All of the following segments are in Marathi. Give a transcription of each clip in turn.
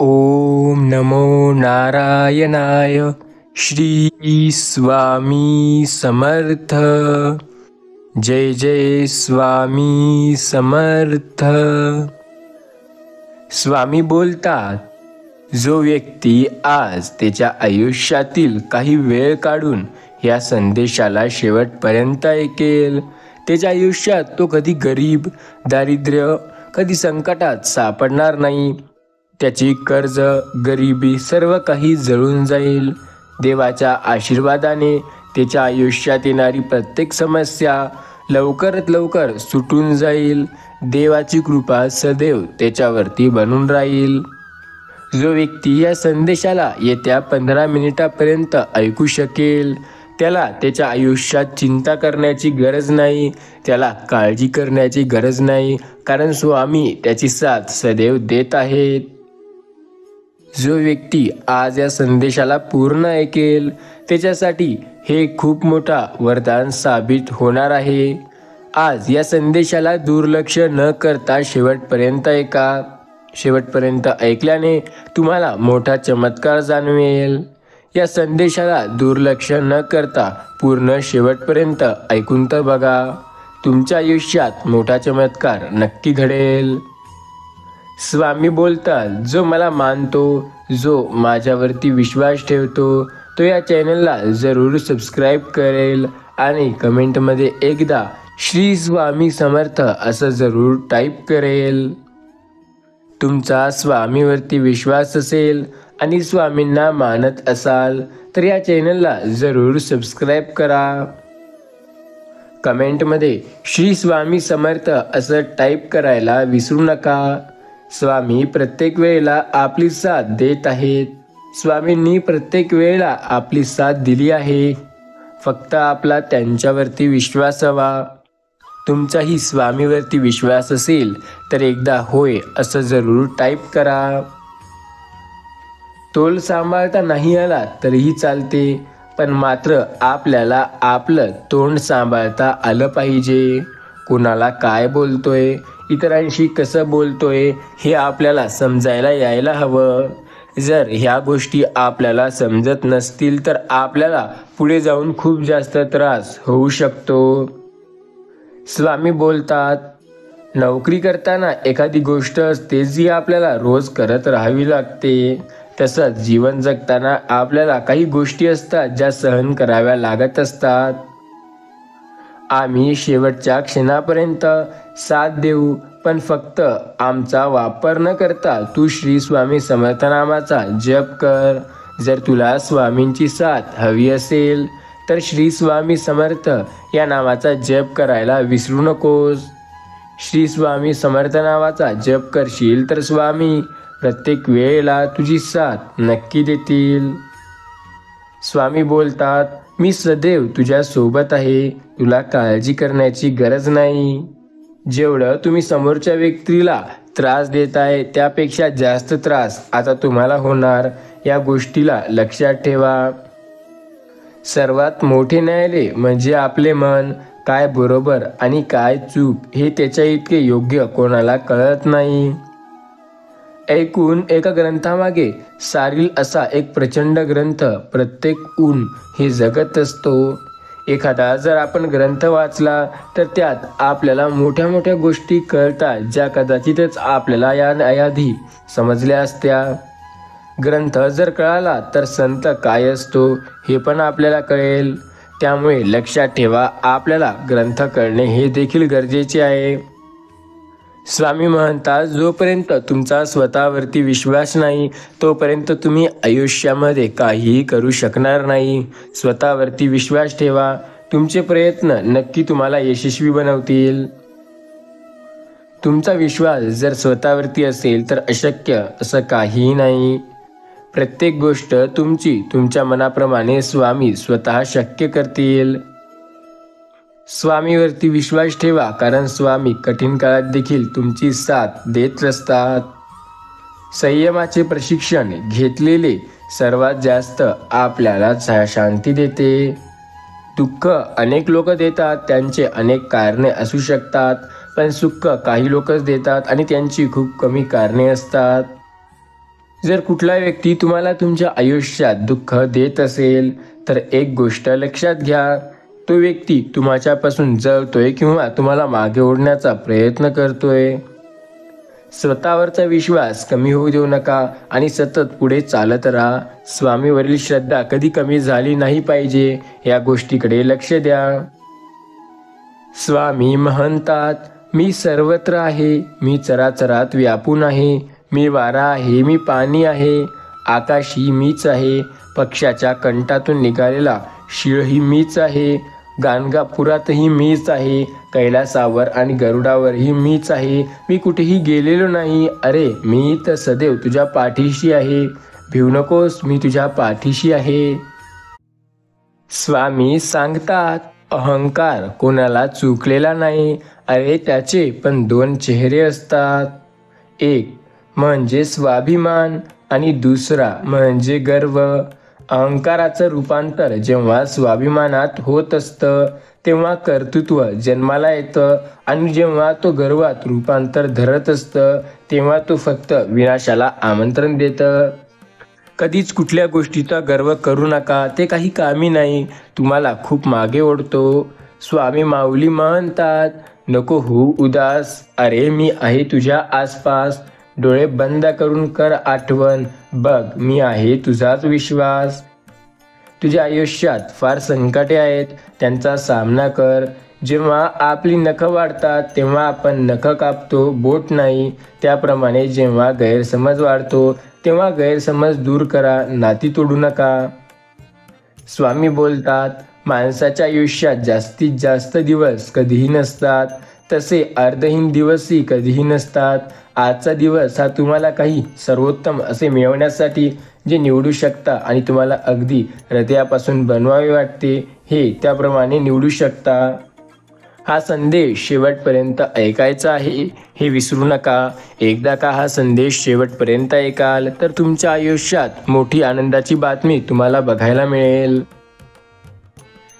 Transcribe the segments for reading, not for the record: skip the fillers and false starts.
ओम नमो नारायणाय. श्री स्वामी समर्थ. जय जय स्वामी समर्थ. स्वामी बोलतात, जो व्यक्ती आज त्याच्या आयुष्यातील काही वेळ काढून या संदेशाला शेवटपर्यंत ऐकेल, त्याच्या आयुष्यात तो कधी गरीब, दारिद्र्य, कधी संकटात सापडणार नाही. त्याची कर्ज, गरिबी सर्व काही जळून जाईल. देवाच्या आशीर्वादाने त्याच्या आयुष्यात येणारी प्रत्येक समस्या लवकरात लवकर सुटून जाईल. देवाची कृपा सदैव त्याच्यावरती बनून राहील. जो व्यक्ती या संदेशाला येत्या 15 मिनिटापर्यंत ऐकू शकेल, त्याला त्याच्या आयुष्यात चिंता करण्याची गरज नाही, त्याला काळजी करण्याची गरज नाही, कारण स्वामी त्याची साथ सदैव देत आहेत. जो व्यक्ती आज या संदेशाला पूर्ण ऐकेल, त्याच्यासाठी हे खूप मोठा वरदान साबित होणार आहे. आज या संदेशाला दुर्लक्ष न करता शेवटपर्यंत ऐका. शेवटपर्यंत ऐकल्याने तुम्हाला मोठा चमत्कार जाणवेल. या संदेशाला दुर्लक्ष न करता पूर्ण शेवटपर्यंत ऐकून तर बघा. तुमच्या आयुष्यात मोठा चमत्कार नक्की घडेल. स्वामी बोलतात, जो मला मानतो, जो माझ्यावरती विश्वास ठेवतो, तो या चॅनलला जरूर सबस्क्राईब करेल आणि कमेंटमध्ये एकदा श्री स्वामी समर्थ असं जरूर टाईप करेल. तुमचा स्वामीवरती विश्वास असेल आणि स्वामींना मानत असाल तर या चॅनलला जरूर सबस्क्राईब करा. कमेंटमध्ये श्री स्वामी समर्थ असं टाईप करायला विसरू नका. स्वामी प्रत्येक वेळेला आपली साथ देत आहेत. स्वामींनी प्रत्येक वेळेला आपली साथ दिली आहे. फक्त आपला त्यांच्यावरती विश्वास हवा. तुमचाही स्वामीवरती विश्वास असेल तर एकदा होय असं जरूर टाईप करा. तोल सांभाळता नाही आला तरीही चालते, पण मात्र आपल्याला आपलं तोंड सांभाळता आलं पाहिजे. कोणाला काय बोलतोय, इतरांशी कसं बोलतोय हे आपल्याला समजायला यायला हवं. जर ह्या गोष्टी आपल्याला समजत नसतील तर आपल्याला पुढे जाऊन खूप जास्त त्रास होऊ शकतो. स्वामी बोलतात, नोकरी करताना एखादी गोष्ट असते जी आपल्याला रोज करत राहावी लागते. तसंच जीवन जगताना आपल्याला काही गोष्टी असतात ज्या सहन कराव्या लागत असतात. आम्ही शेवटच्या क्षणापर्यंत साथ देऊ, पण फक्त आमचा वापर न करता तू श्री स्वामी समर्थ नामाचा जप कर. जर तुला स्वामींची साथ हवी असेल तर श्री स्वामी समर्थ या नावाचा जप करायला विसरू नकोस. श्री स्वामी समर्थ नावाचा जप करशील तर स्वामी प्रत्येक वेळेला तुझी साथ नक्की देतील. स्वामी बोलतात, मी सदैव तुझ्या सोबत आहे. तुला काळजी करण्याची गरज नाही. जेवढं तुम्ही समोरच्या व्यक्तीला त्रास देताय त्यापेक्षा जास्त त्रास आता तुम्हाला होणार. या गोष्टीला लक्षात ठेवा. सर्वात मोठे न्यायालय म्हणजे आपले मन. काय बरोबर आणि काय चूक हे त्याच्या इतके योग्य कोणाला कळत नाही. ऐकून एका ग्रंथामागे सारील असा एक प्रचंड ग्रंथ प्रत्येक ऊन हे जगत असतो. एखादा जर आपण ग्रंथ वाचला तर त्यात आपल्याला मोठ्या मोठ्या गोष्टी कळतात ज्या कदाचितच आपल्याला याआधी समजल्या असत्या. ग्रंथ जर कळाला तर संत काय असतो हे पण आपल्याला कळेल. त्यामुळे लक्षात ठेवा, आपल्याला ग्रंथ कळणे हे देखील गरजेचे आहे. स्वामी म्हणतात, जोपर्यंत तुमचा स्वतःवरती विश्वास नाही तोपर्यंत तुम्ही आयुष्यामध्ये काहीही करू शकणार नाही. स्वतःवरती विश्वास ठेवा. तुमचे प्रयत्न नक्की तुम्हाला यशस्वी बनवतील. तुमचा विश्वास जर स्वतःवरती असेल तर अशक्य असं काहीही नाही. प्रत्येक गोष्ट तुमच्या मनाप्रमाणे स्वामी स्वतः शक्य करतील. स्वामीवरती विश्वास ठेवा, कारण स्वामी कठीण काळात देखील तुमची साथ देत असतात. संयमाचे प्रशिक्षण घेतलेले सर्वात जास्त आपल्याला शांती देते. दुःख अनेक लोक देतात, त्यांचे अनेक कारणे असू शकतात, पण सुख काही लोकच देतात आणि त्यांची खूप कमी कारणे असतात. जर कुठला व्यक्ती तुम्हाला तुमच्या आयुष्यात दुःख देत असेल तर एक गोष्ट लक्षात घ्या, तो व्यक्ती तुमच्यापासून जळतोय किंवा तुम्हाला मागे ओढण्याचा प्रयत्न करतोय. स्वतःवरचा विश्वास कमी होऊ देऊ नका आणि सतत पुढे चालत राहा. स्वामीवरील श्रद्धा कधी कमी झाली नाही पाहिजे, या गोष्टीकडे लक्ष द्या. स्वामी म्हणतात, मी सर्वत्र आहे, मी चराचरात व्यापून आहे, मी वारा आहे, मी पाणी आहे, आकाशी मीच आहे, पक्षाच्या कंठातून निघालेला शिळही मीच आहे, गाणगापुरातही मीच आहे, कैलासावर आणि गरुडावरही मीच आहे, मी कुठेही गेलेलो नाही. अरे मी तर सदैव तुझ्या पाठीशी आहे, भिवू नकोस, मी तुझ्या पाठीशी आहे. स्वामी सांगतात, अहंकार कोणाला चुकलेला नाही. अरे त्याचे पण दोन चेहरे असतात, एक म्हणजे स्वाभिमान आणि दुसरा म्हणजे गर्व. अहंकाराचं रूपांतर जेव्हा स्वाभिमानात होत असतं तेव्हा कर्तृत्व जन्माला येतं आणि जेव्हा तो गर्वात रूपांतर धरत असतं तेव्हा तो फक्त विनाशाला आमंत्रण देतं. कधीच कुठल्या गोष्टीचा गर्व करू नका, ते काही कामी नाही, तुम्हाला खूप मागे ओढतो. स्वामी माऊली म्हणतात, नको होऊ उदास, अरे मी आहे तुझ्या आसपास, डोळे बंद करून कर आठवण, बघ मी आहे तुझाच विश्वास. तुझ्या आयुष्यात फार संकटे आहेत, त्यांचा सामना कर. जेव्हा आपली नखं वाढतात तेव्हा आपण नखं कापतो, बोट नाही. त्याप्रमाणे जेव्हा गैरसमज वाढतो तेव्हा गैरसमज दूर करा, नाती तोडू नका. स्वामी बोलतात, माणसाच्या आयुष्यात जास्तीत जास्त दिवस कधीही नसतात, तसे अर्धहीन दिवसही कधीही नसतात. आजचा दिवस हा तुम्हाला काही सर्वोत्तम असे मिळवण्यासाठी जे निवडू शकता आणि तुम्हाला अगदी हृदयापासून बनवावे वाटते हे त्याप्रमाणे निवडू शकता. हा संदेश शेवटपर्यंत ऐकायचा आहे हे विसरू नका. एकदा का हा संदेश शेवटपर्यंत ऐकाल तर तुमच्या आयुष्यात मोठी आनंदाची बातमी तुम्हाला बघायला मिळेल.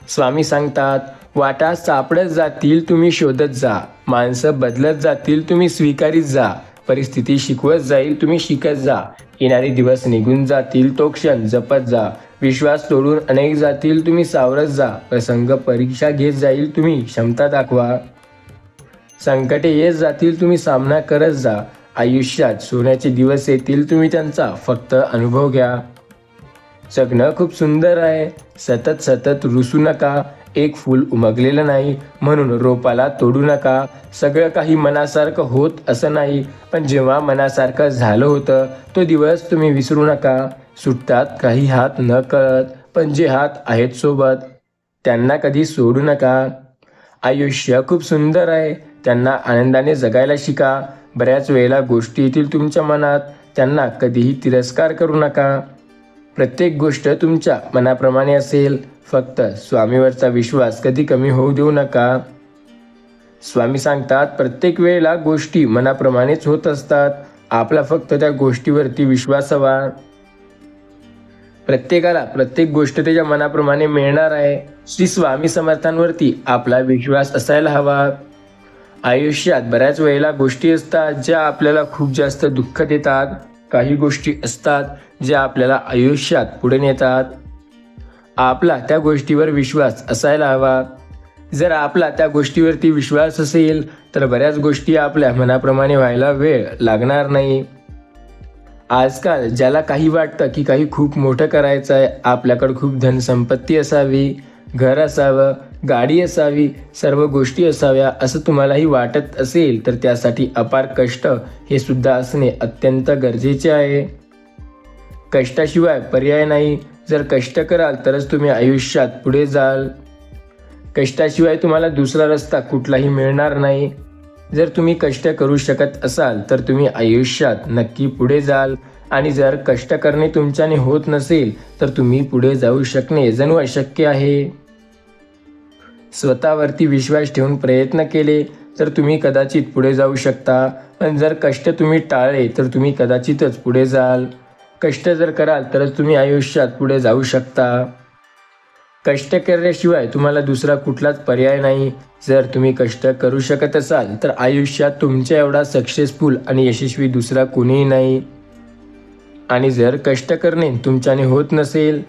स्वामी सांगतात, वाटा सापडत जातील, तुम्ही शोधत जा. माणसं बदलत जातील, तुम्ही स्वीकारीत जा. परिस्थिती शिकवत जाईल, तुम्ही शिकत जा. येणारे दिवस निघून जातील, तो क्षण जपत जा. विश्वास तोडून अनेक जातील, तुम्ही सावरत जा. प्रसंग परीक्षा घेत जाईल, तुम्ही क्षमता दाखवा. संकटे येत जातील, तुम्ही सामना करत जा. आयुष्यात सोन्याचे दिवस येतील, तुम्ही त्यांचा फक्त अनुभव घ्या. जगणं खूप सुंदर आहे, सतत सतत रुसू नका. एक फूल उमगलेलं नाही म्हणून रोपाला तोडू नका. सगळं काही मनासारखं होत असं नाही, पण जेव्हा मनासारखं झालं होतं तो दिवस तुम्ही विसरू नका. सुटतात काही हात न कळत, पण जे हात आहेत सोबत त्यांना कधी सोडू नका. आयुष्य खूप सुंदर आहे, त्यांना आनंदाने जगायला शिका. बऱ्याच वेळेला गोष्टी येतील तुमच्या मनात, त्यांना कधीही तिरस्कार करू नका. प्रत्येक गोष्ट तुमच्या मनाप्रमाणे असेल, फक्त स्वामीवरचा विश्वास कधी कमी होऊ देऊ नका. स्वामी सांगतात, प्रत्येक वेळेला गोष्टी मनाप्रमाणेच होत असतात, आपला फक्त त्या गोष्टीवरती विश्वास हवा. प्रत्येकाला प्रत्येक गोष्ट त्याच्या मनाप्रमाणे मिळणार आहे. श्री स्वामी समर्थांवरती आपला विश्वास असायला हवा. आयुष्यात बऱ्याच वेळेला गोष्टी असतात ज्या आपल्याला खूप जास्त दुःख देतात. काही गोष्टी असतात ज्या आपल्याला आयुष्यात पुढे नेतात. आपला त्या गोष्टीवर विश्वास असायला हवा. जर आपला त्या गोष्टीवरती विश्वास असेल तर बऱ्याच गोष्टी आपल्या मनाप्रमाणे व्हायला वेळ लागणार नाही. आजकाल ज्याला काही वाटतं की काही खूप मोठं करायचं आहे, आपल्याकडे खूप धनसंपत्ती असावी, घर असावं, गाडी असावी, सर्व गोष्टी असाव्या असं तुम्हालाही वाटत असेल तर त्यासाठी अपार कष्ट हे सुद्धा असणे अत्यंत गरजेचे आहे. कष्टाशिवाय पर्याय नाही. जर कष्ट कराल तरच तुम्ही आयुष्यात पुढे जाल. कष्टाशिवाय तुम्हाला दुसरा रस्ता कुठलाही मिळणार नाही. जर तुम्ही कष्ट करू शकत असाल तर तुम्ही आयुष्यात नक्की पुढे जाल आणि जर कष्ट करणे तुमच्याने होत नसेल तर तुम्ही पुढे जाऊ शकणे जणू अशक्य आहे. स्वतःवरती विश्वास ठेवून प्रयत्न केले तर तुम्ही कदाचित पुढे जाऊ शकता, पण जर कष्ट तुम्ही टाळले तर तुम्ही कदाचितच पुढे जाल. कष्ट जर कराल तरच तुम्ही आयुष्यात पुढे जाऊ शकता. कष्ट केल्याशिवाय तुम्हाला दुसरा कुठलाच पर्याय नाही. जर तुम्ही कष्ट करू शकत असाल तर आयुष्यात तुमच्या एवढा सक्सेसफुल आणि यशस्वी दुसरा कोणीही नाही. आणि जर कष्ट करणे तुमच्याने होत नसेल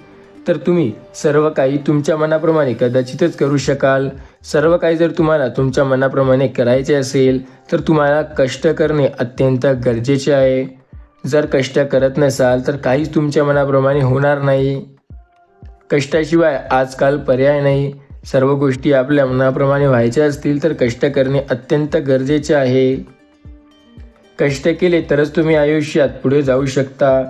तर तुम्ही सर्व काही तुमच्या मनाप्रमाणे कदाचितच करू शकाल. सर्व काही जर तुम्हाला तुमच्या मनाप्रमाणे करायचे असेल तर तुम्हाला कष्ट करणे अत्यंत गरजेचे आहे. जर कष्ट करत नसाल तर काहीच तुमच्या मनाप्रमाणे होणार नाही. कष्टाशिवाय आजकाल पर्याय नाही. सर्व गोष्टी आपल्या मनाप्रमाणे व्हायच्या असतील तर कष्ट करणे अत्यंत गरजेचे आहे. कष्ट केले तरच तुम्ही आयुष्यात पुढे जाऊ शकता.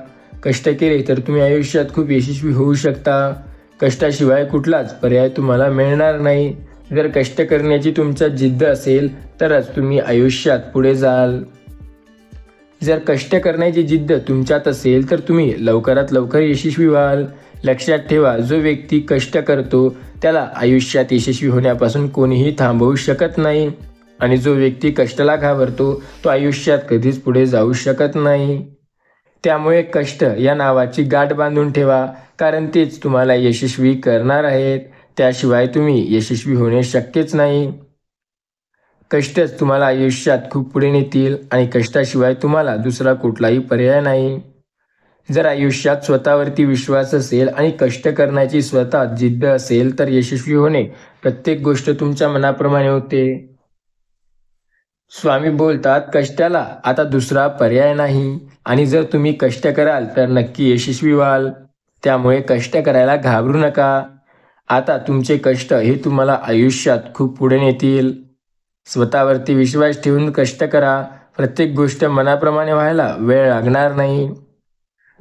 कष्ट केले तर तुम्ही आयुष्यात खूप यशस्वी होऊ शकता. कष्टाशिवाय कुठलाच पर्याय तुम्हाला मिळणार नाही. जर कष्ट करण्याची तुमच्यात जिद्द असेल तरच तुम्ही आयुष्यात पुढे जाल. जर कष्ट करण्याची जिद्द तुमच्यात असेल तर तुम्ही लवकरात लवकर यशस्वी व्हाल. लक्षात ठेवा, जो व्यक्ती कष्ट करतो त्याला आयुष्यात यशस्वी होण्यापासून कोणीही थांबवू शकत नाही. आणि जो व्यक्ती कष्टाला घाबरतो तो आयुष्यात कधीच पुढे जाऊ शकत नाही. त्यामुळे कष्ट या नावाची गाठ बांधून ठेवा, कारण तेच तुम्हाला यशस्वी करणार आहेत. त्याशिवाय तुम्ही यशस्वी होणे शक्यच नाही. कष्टच तुम्हाला आयुष्यात खूप पुढे नेतील आणि कष्टाशिवाय तुम्हाला दुसरा कुठलाही पर्याय नाही. जर आयुष्यात स्वतःवरती विश्वास असेल आणि कष्ट करण्याची स्वतः जिद्द असेल तर यशस्वी होणे प्रत्येक गोष्ट तुमच्या मनाप्रमाणे होते. स्वामी बोलतात, कष्टाला आता दुसरा पर्याय नाही आणि जर तुम्ही कष्ट कराल तर नक्की यशस्वी व्हाल. त्यामुळे कष्ट करायला घाबरू नका. आता तुमचे कष्ट हे तुम्हाला आयुष्यात खूप पुढे नेतील. स्वतःवरती विश्वास ठेवून कष्ट करा. प्रत्येक गोष्ट मनाप्रमाणे व्हायला वेळ लागणार नाही.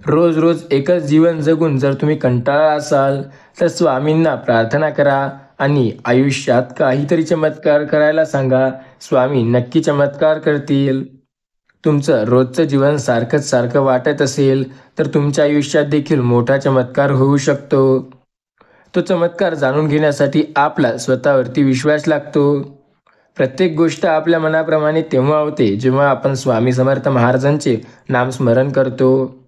रोज रोज एकच जीवन जगून जर तुम्ही कंटाळा असाल तर स्वामींना प्रार्थना करा आणि आयुष्यात काहीतरी चमत्कार करायला सांगा. स्वामी नक्की चमत्कार करतील. तुमचं रोजचं जीवन सारखंच सारखं वाटत असेल तर तुमच्या आयुष्यात देखील मोठा चमत्कार होऊ शकतो. तो चमत्कार जाणून घेण्यासाठी आपला स्वतःवरती विश्वास लागतो. प्रत्येक गोष्ट आपल्या मनाप्रमाणे तेव्हा होते जेव्हा आपण स्वामी समर्थ महाराजांचे नामस्मरण करतो.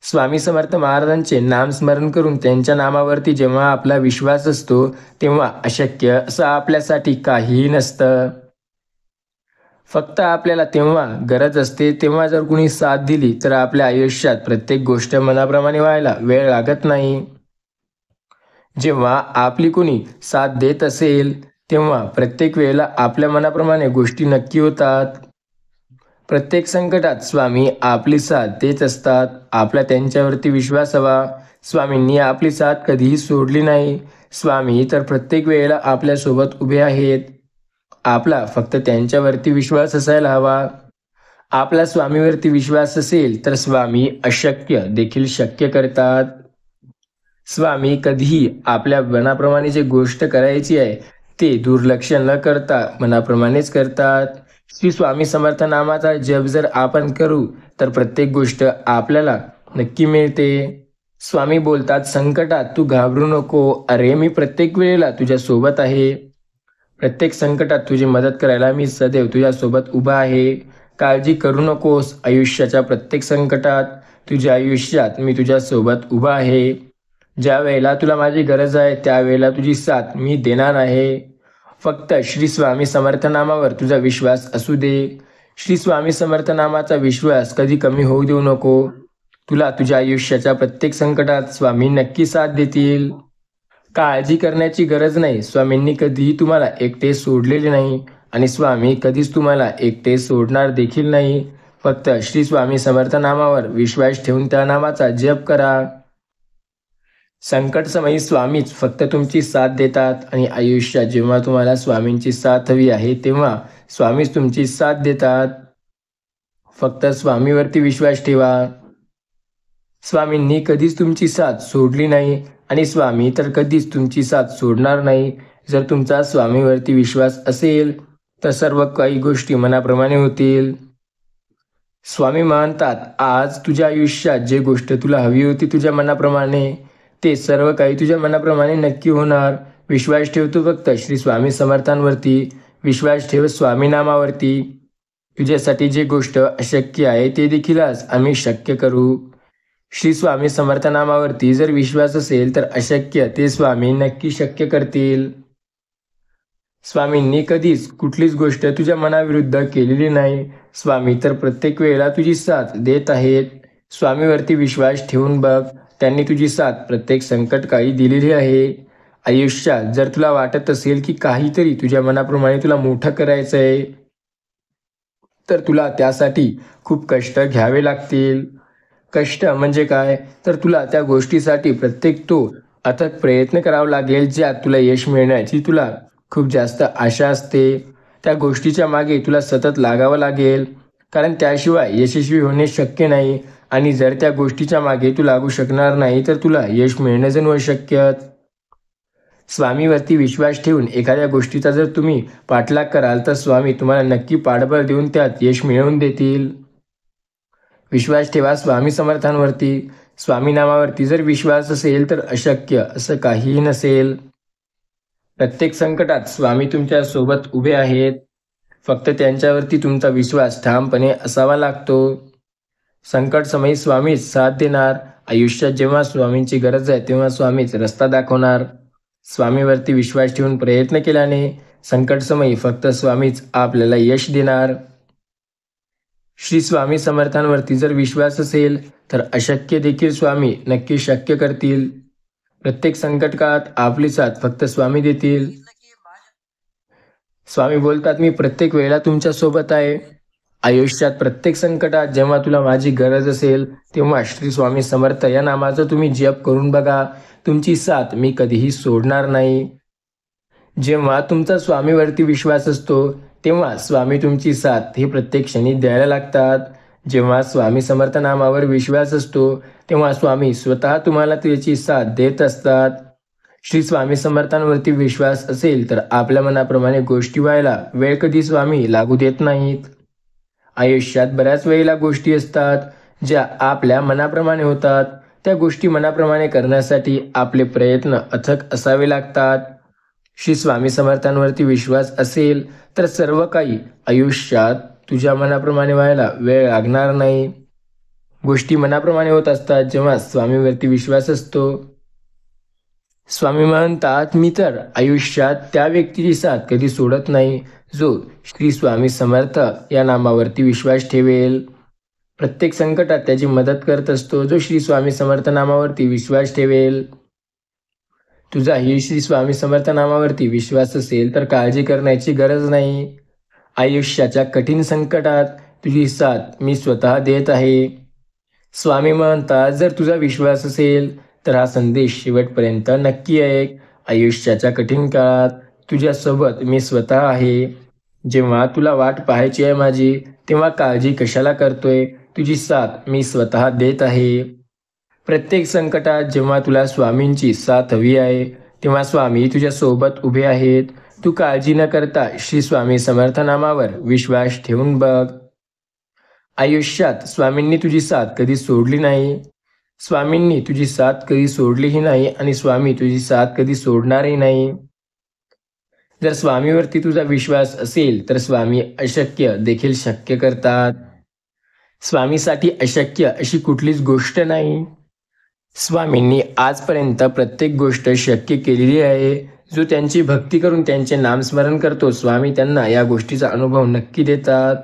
स्वामी समर्थ महाराजांचे नामस्मरण करून त्यांच्या नामावरती जेव्हा आपला विश्वास असतो तेव्हा अशक्य असं आपल्यासाठी काहीही नसतं. फक्त आपल्याला तेव्हा गरज असते तेव्हा जर कुणी साथ दिली तर आपल्या आयुष्यात प्रत्येक गोष्ट मनाप्रमाणे व्हायला वेळ लागत नाही. जेव्हा आपली कुणी साथ देत असेल तेव्हा प्रत्येक वेळेला आपल्या मनाप्रमाणे गोष्टी नक्की होतात. प्रत्येक संकटात स्वामी आपली साथ देत असतात. आपला त्यांच्यावरती विश्वास हवा. स्वामींनी आपली साथ कधीही सोडली नाही. स्वामी तर प्रत्येक वेळेला आपल्यासोबत उभे आहेत. आपला फक्त त्यांच्यावरती विश्वास असायला हवा. आपला स्वामीवरती विश्वास असेल तर स्वामी अशक्य देखील शक्य करतात. स्वामी कधीही आपल्या मनाप्रमाणे जे गोष्ट करायची आहे ते दुर्लक्ष न करता मनाप्रमाणेच करतात. श्री स्वामी समर्थ नामाचा जप जर आपण करू तर प्रत्येक गोष्ट आपल्याला नक्की मिळते. स्वामी बोलतात, संकटात तू घाबरू नको. अरे, मी प्रत्येक वेळेला तुझ्या सोबत आहे. प्रत्येक संकटात तुझी मदत करायला मी सदैव तुझ्यासोबत उभा आहे. काळजी करू नकोस. आयुष्याच्या प्रत्येक संकटात तुझ्या आयुष्यात मी तुझ्यासोबत उभा आहे. ज्या वेळेला तुला माझी गरज आहे त्यावेळेला तुझी साथ मी देणार आहे. फक्त श्री स्वामी समर्थ नामावर तुझा विश्वास असू दे. श्री स्वामी समर्थ नामाचा विश्वास कधी कमी होऊ देऊ नको. तुला तुझ्या आयुष्याच्या प्रत्येक संकटात स्वामी नक्की साथ देतील. काळजी करण्याची गरज नाही. स्वामींनी कधीही तुम्हाला एकटे सोडलेले नाही आणि स्वामी कधीच तुम्हाला एकटे सोडणार देखील नाही. फक्त श्री स्वामी समर्थ नामावर विश्वास ठेवून त्या नामाचा जप करा. संकटसमयी स्वामीच फक्त तुमची साथ देतात आणि आयुष्यात जेव्हा तुम्हाला स्वामींची साथ हवी आहे तेव्हा स्वामीच तुमची साथ देतात. फक्त स्वामीवरती विश्वास ठेवा. स्वामींनी कधीच तुमची साथ सोडली नाही आणि स्वामी तर कधीच तुमची साथ सोडणार नाही. जर तुमचा स्वामीवरती विश्वास असेल तर सर्व काही गोष्टी मनाप्रमाणे होतील. स्वामी म्हणतात, आज तुझ्या आयुष्यात जे गोष्ट तुला हवी होती तुझ्या मनाप्रमाणे ते सर्व काही तुझ्या मनाप्रमाणे नक्की होणार. विश्वास ठेवतो फक्त श्री स्वामी समर्थांवरती. विश्वास ठेव स्वामी नामावरती. तुझ्यासाठी जे गोष्ट अशक्य आहे ते देखील आज आम्ही शक्य करू. श्री स्वामी समर्थ नामावरती जर विश्वास असेल तर अशक्य ते स्वामी नक्की शक्य करतील. स्वामींनी कधीच कुठलीच गोष्ट तुझ्या मनाविरुद्ध केलेली नाही. स्वामी तर प्रत्येक वेळेला तुझी साथ देत आहेत. स्वामीवरती विश्वास ठेवून बघ, त्यांनी तुझी साथ प्रत्येक संकटकाळी दिलेली आहे. आयुष्यात जर तुला वाटत असेल की काहीतरी तुझ्या मनाप्रमाणे तुला मोठं करायचं आहे, तर तुला त्यासाठी खूप कष्ट घ्यावे लागतील. कष्ट म्हणजे काय? तर तुला त्या गोष्टीसाठी प्रत्येक तो अथक प्रयत्न करावा लागेल, ज्यात तुला यश मिळण्याची तुला खूप जास्त आशा असते. त्या गोष्टीच्या मागे तुला सतत लागावं लागेल, कारण त्याशिवाय यशस्वी होणे शक्य नाही. आणि जर त्या गोष्टीच्या मागे तू लागू शकणार नाही, तर तुला यश मिळणं जणू अशक्य. स्वामीवरती विश्वास ठेवून एखाद्या गोष्टीचा जर तुम्ही पाठलाग कराल, तर स्वामी तुम्हाला नक्की पाठबळ देऊन त्यात यश मिळवून देतील. विश्वास ठेवा स्वामी समर्थांवरती. स्वामी नामावरती जर विश्वास असेल तर अशक्य असं काहीही नसेल. प्रत्येक संकटात स्वामी तुमच्या सोबत उभे आहेत. फक्त त्यांच्यावरती तुमचा विश्वास ठामपणे असावा लागतो. संकट समयी स्वामीच साथ देणार. आयुष्यात जेव्हा स्वामींची गरज आहे तेव्हा स्वामीच रस्ता दाखवणार. स्वामीवरती विश्वास ठेवून प्रयत्न केल्याने संकट समयी फक्त स्वामीच आपल्याला यश देणार. श्री स्वामी समर्थांवरती जर विश्वास असेल तर अशक्य देखील स्वामी नक्की शक्य करतील. प्रत्येक संकट काळात आपली साथ फक्त स्वामी देतील. स्वामी बोलतात, मी प्रत्येक वेळेला तुमच्या सोबत आहे. आयुष्यात प्रत्येक संकटात जेव्हा तुला माझी गरज असेल तेव्हा श्री स्वामी समर्थ या नामाचा तुम्ही जप करून बघा. तुमची साथ मी कधीही सोडणार नाही. जेव्हा तुमचा स्वामीवरती विश्वास असतो तेव्हा स्वामी तुमची साथ हे प्रत्येक क्षणी द्यायला लागतात. जेव्हा स्वामी समर्थ नामावर विश्वास असतो तेव्हा स्वामी स्वतः तुम्हाला त्याची साथ देत असतात. श्री स्वामी समर्थांवरती विश्वास असेल तर आपल्या मनाप्रमाणे गोष्टी व्हायला वेळ कधी स्वामी लागू देत नाहीत. आयुष्यात बऱ्याच वेळेला गोष्टी असतात ज्या आपल्या मनाप्रमाणे होतात. त्या गोष्टी मनाप्रमाणे करण्यासाठी आपले प्रयत्न अथक असावे लागतात. श्री स्वामी समर्थांवरती विश्वास असेल तर सर्व काही आयुष्यात तुझ्या मनाप्रमाणे व्हायला वेळ लागणार नाही. गोष्टी मनाप्रमाणे होत असतात जेव्हा स्वामीवरती विश्वास असतो. स्वामी म्हणतात, मी तर आयुष्यात त्या व्यक्तीची साथ कधी सोडत नाही जो श्री स्वामी समर्थ या नामावरती विश्वास ठेवेल. प्रत्येक संकटात त्याची मदत करत असतो जो श्री स्वामी समर्थ नामावरती विश्वास ठेवेल. तुझाही श्री स्वामी समर्थ नामावरती विश्वास असेल तर काळजी करण्याची गरज नाही. आयुष्याच्या कठीण संकटात तुझी साथ मी स्वतः देत आहे. स्वामी म्हणतात, जर तुझा विश्वास असेल तर हा संदेश शेवटपर्यंत नक्की ऐक. आयुष्याच्या कठीण काळात तुझ्यासोबत मी स्वतः आहे. जेव्हा तुला वाट पाहायची आहे माझी तेव्हा काळजी कशाला करतोय? तुझी साथ मी स्वतः देत आहे. प्रत्येक संकटात जेव्हा तुला स्वामींची साथ हवी आहे तेव्हा स्वामी तुझ्या सोबत उभे आहेत. तू काळजी न करता श्री स्वामी समर्थ नामावर विश्वास ठेवून बघ. आयुष्यात स्वामींनी तुझी साथ कधी सोडली नाही. स्वामींनी तुझी साथ कधी सोडलीही नाही आणि स्वामी तुझी साथ कधी सोडणारही नाही. जर स्वामीवरती तुझा विश्वास असेल तर स्वामी अशक्य देखील शक्य करतात. स्वामीसाठी अशक्य अशी कुठलीच गोष्ट नाही. स्वामींनी आजपर्यंत प्रत्येक गोष्ट शक्य केलेली आहे. जो त्यांची भक्ती करून त्यांचे नामस्मरण करतो स्वामी त्यांना या गोष्टीचा अनुभव नक्की देतात.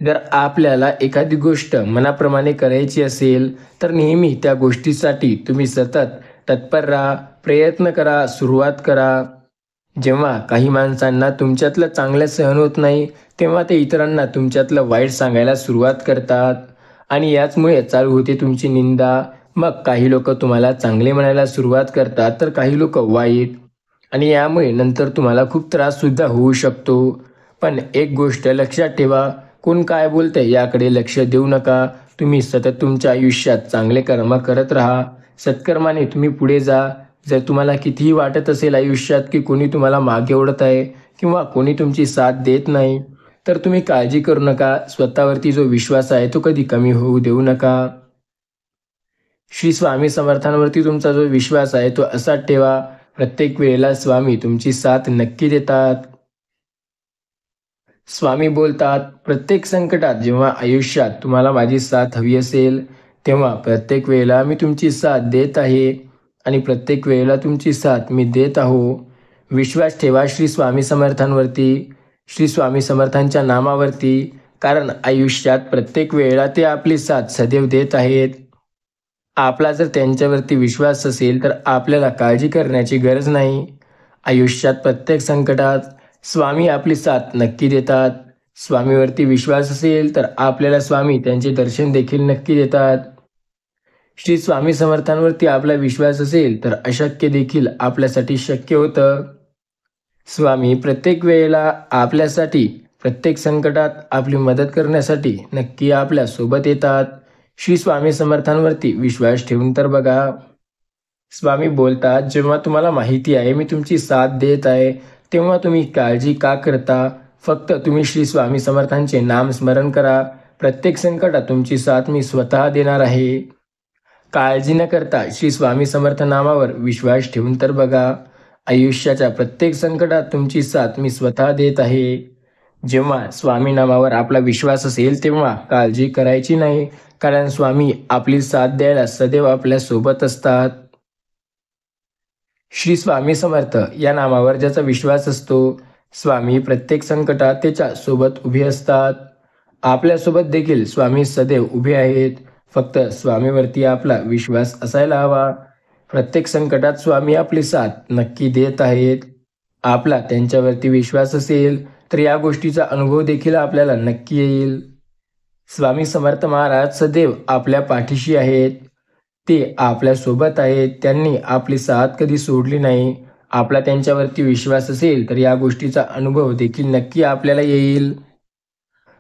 जर आपल्याला एखादी गोष्ट मनाप्रमाणे करायची असेल तर नेहमी त्या गोष्टीसाठी तुम्ही सतत तत्पर राहा, प्रयत्न करा, सुरुवात करा. जेव्हा काही माणसांना तुमच्यातलं चांगलं सहन होत नाही तेव्हा ते इतरांना तुमच्यातलं वाईट सांगायला सुरुवात करतात आणि याचमुळे चालू होते तुमची निंदा. मग काही लोक तुम्हाला चांगले म्हणायला सुरुवात करतात तर काही लोक वाईट, आणि यामुळे नंतर तुम्हाला खूप त्राससुद्धा होऊ शकतो. पण एक गोष्ट लक्षात ठेवा, कोण काय बोलतंय याकडे लक्ष देऊ नका. तुम्ही सतत तुमच्या आयुष्यात चांगले कर्म करत राहा. सत्कर्माने तुम्ही पुढे जा. जर तुम्हाला कितीही वाटत असेल आयुष्यात की कोणी तुम्हाला मागे ओढत आहे किंवा कोणी तुमची साथ देत नाही, तर तुम्ही काळजी करू नका. स्वतःवरती जो विश्वास आहे तो कधी कमी होऊ देऊ नका. श्री स्वामी समर्थांवरती तुमचा जो विश्वास आहे तो असाच ठेवा. प्रत्येक वेळेला स्वामी तुमची साथ नक्की देतात. स्वामी बोलतात, प्रत्येक संकटात जेव्हा आयुष्यात तुम्हाला माझी साथ हवी असेल तेव्हा प्रत्येक वेळेला मी तुमची साथ देत आहे आणि प्रत्येक वेळेला तुमची साथ मी देत आहो. विश्वास ठेवा श्री स्वामी समर्थांवरती. श्री स्वामी समर्थांच्या नामावरती कारण आयुष्यात प्रत्येक वेळेला ते आपली साथ सदैव देत आहेत. आपला जर त्यांच्यावरती विश्वास असेल तर आपल्याला काळजी करण्याची गरज नाही. आयुष्यात प्रत्येक संकटात स्वामी आपली साथ नक्की देतात. स्वामीवरती विश्वास असेल तर आपल्याला स्वामी त्यांचे दर्शन देखील नक्की देतात. श्री स्वामी समर्थांवरती आपला विश्वास असेल तर अशक्य देखील आपल्यासाठी शक्य होतं. स्वामी प्रत्येक वेळेला आपल्यासाठी, प्रत्येक संकटात आपली मदत करण्यासाठी नक्की आपल्या सोबत येतात. श्री स्वामी समर्थांवरती विश्वास ठेवून तर बघा. स्वामी बोलतात, जेव्हा तुम्हाला माहिती आहे मी तुमची साथ देत आहे, तेव्हा तुम्ही काळजी का करता? फक्त तुम्ही श्री स्वामी समर्थांचे नाम स्मरण करा. प्रत्येक संकटात तुमची साथ मी स्वतः देणार आहे. काळजी न करता श्री स्वामी समर्थ नामावर विश्वास ठेवून तर बघा. आयुष्याच्या प्रत्येक संकटात तुमची साथ मी स्वतः देत आहे. जेव्हा स्वामी नामावर आपला विश्वास असेल तेव्हा काळजी करायची नाही, कारण स्वामी आपली साथ द्यायला सदैव आपल्या सोबत असतात. श्री स्वामी समर्थ या नामावर ज्याचा विश्वास असतो, स्वामी प्रत्येक संकटात त्याच्या सोबत उभे असतात. आपल्यासोबत देखील स्वामी सदैव उभे आहेत. फक्त स्वामीवरती आपला विश्वास असायला हवा. प्रत्येक संकटात स्वामी आपली साथ नक्की देत आहेत. आपला त्यांच्यावरती विश्वास असेल तर या गोष्टीचा अनुभव देखील आपल्याला नक्की येईल. स्वामी समर्थ महाराज सदैव आपल्या पाठीशी आहेत. ते आपल्या सोबत आहेत. त्यांनी आपली साथ कधी सोडली नाही. आपला त्यांच्यावरती विश्वास असेल तर या गोष्टीचा अनुभव देखील नक्की आपल्याला येईल.